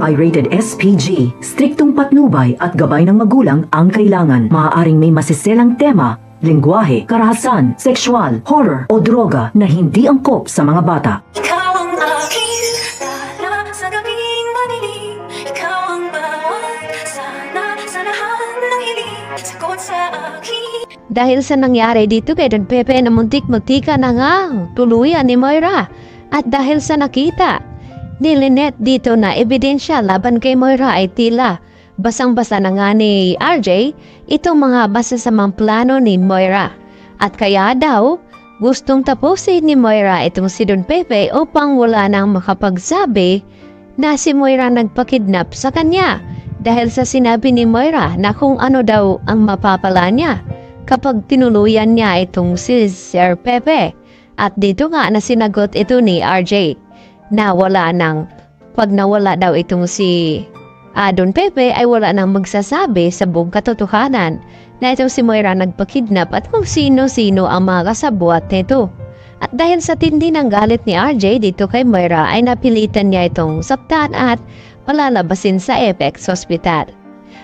ay rated SPG. Striktong patnubay at gabay ng magulang ang kailangan. Maaaring may masiselang tema, lengguwahe, karahasan, sexual, horror o droga na hindi angkop sa mga bata. Ikaw ang aking dala sa gabing madilim. Ikaw ang bawat sana sa lahat ng hiling. Sagot sa akin. Dahil sa nangyari dito kay Don Pepe na muntik-muntika na nga tuluyan ni Moira. At dahil sa nakita ni Lynette dito na ebidensya laban kay Moira ay tila basang-basa na nga ni RJ itong mga masasamang plano ni Moira. At kaya daw gustong tapusin ni Moira itong si Don Pepe upang wala nang makapagsabi na si Moira nagpakidnap sa kanya. Dahil sa sinabi ni Moira na kung ano daw ang mapapala niya kapag tinuluyan niya itong si Sir Pepe. At dito nga na sinagot ito ni RJ na wala nang, pag nawala daw itong si Don Pepe ay wala nang magsasabi sa buong katotohanan na itong si Moira nagpakidnap at kung sino-sino ang mga kasabwat nito. At dahil sa tindi ng galit ni RJ dito kay Moira ay napilitan niya itong saktan at palalabasin sa Apex Hospital.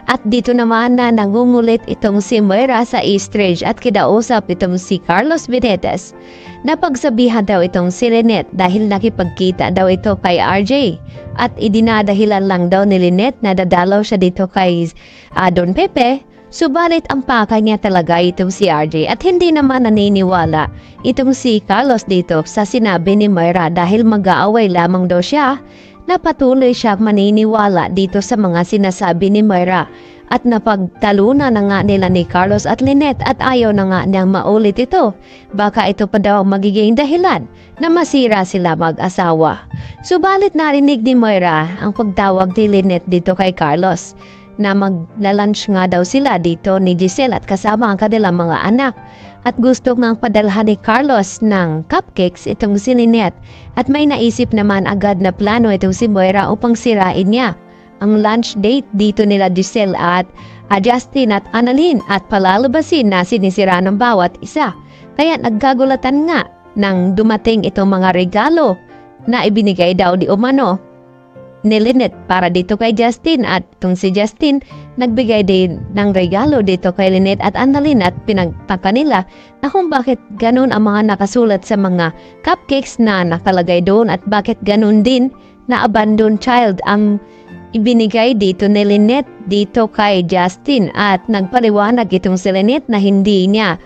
At dito naman na nangungulit itong si Moira sa Eastridge at kidausap itong si Carlos Benitez. Napagsabihan daw itong si Lynette dahil nakipagkita daw ito kay RJ. At idinadahilan lang daw ni Lynette na dadalaw siya dito kay Don Pepe. Subalit ang pakay niya talaga itong si RJ at hindi naman naniniwala itong si Carlos dito sa sinabi ni Moira dahil mag-aaway lamang daw siya. Napatuloy siya maniniwala dito sa mga sinasabi ni Moira at napagtalunan na nga nila ni Carlos at Lynette at ayaw na nga niyang maulit ito. Baka ito pa daw magiging dahilan na masira sila mag-asawa. Subalit narinig ni Moira ang pagtawag ni Lynette dito kay Carlos na maglalunch nga daw sila dito ni Giselle at kasama ang kanilang mga anak. At gusto ngang padalhan ni Carlos ng cupcakes itong si Lynette at may naisip naman agad na plano itong si Moira upang sirain niya ang lunch date dito nila Giselle at Justin at Annalyn at palalabasin na sinisira ng bawat isa. Kaya nagkagulatan nga nang dumating itong mga regalo na ibinigay daw di umano ni Lynette para dito kay Justin at itong si Justin nagbigay din ng regalo dito kay Lynette at Annalyn at pinagtaka nila na kung bakit ganun ang mga nakasulat sa mga cupcakes na nakalagay doon at bakit ganun din na abandoned child ang ibinigay dito ni Lynette dito kay Justin at nagpaliwanag itong si Lynette na hindi niya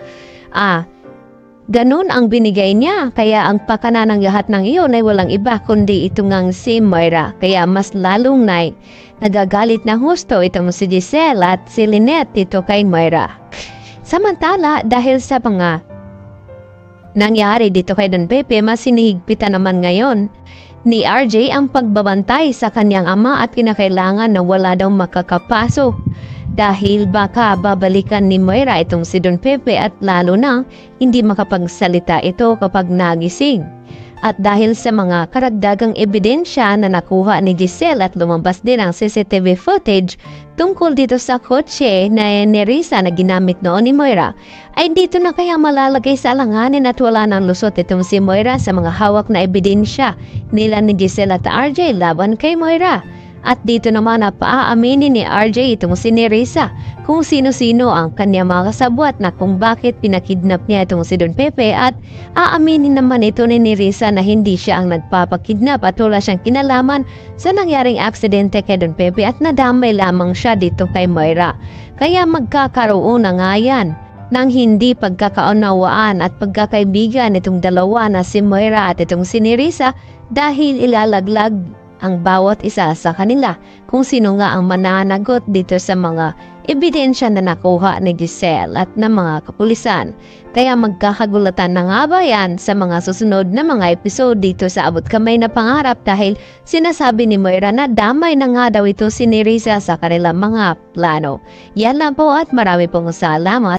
ganun ang binigay niya, kaya ang pakana ng lahat ng iyon ay walang iba kundi ito ngang si Moira. Kaya mas lalong nagagalit ng husto itong si Giselle at si Lynette dito kay Moira. Samantala, dahil sa mga nangyari dito kay Don Pepe, mas sinihigpitan naman ngayon ni RJ ang pagbabantay sa kanyang ama at kinakailangan na wala daw makakapasok. Dahil baka babalikan ni Moira itong si Don Pepe at lalo na hindi makapagsalita ito kapag nagising. At dahil sa mga karagdagang ebidensya na nakuha ni Giselle at lumabas din ang CCTV footage tungkol dito sa kotse na ni Risa na ginamit noon ni Moira, ay dito na kaya malalagay sa alanganin at wala nang lusot itong si Moira sa mga hawak na ebidensya nila ni Giselle at RJ laban kay Moira. At dito naman na paaaminin ni RJ itong si Nerissa kung sino-sino ang kanya mga kasabwat na kung bakit pinakidnap niya itong si Don Pepe at aaminin naman ito ni Nerissa na hindi siya ang nagpapakidnap at wala siyang kinalaman sa nangyaring aksidente kay Don Pepe at nadamay lamang siya dito kay Moira. Kaya magkakaroon na nga yan ng hindi pagkakaunawaan at pagkakaibigan itong dalawa na si Moira at itong si Nerissa dahil ilalaglag ang bawat isa sa kanila kung sino nga ang mananagot dito sa mga ebidensya na nakuha ni Giselle at ng mga kapulisan. Kaya magkakagulatan na nga ba yan sa mga susunod na mga episode dito sa Abot Kamay na Pangarap dahil sinasabi ni Moira na damay na nga daw ito si Nerissa sa kanilang mga plano. Yan lang po at marami pong salamat.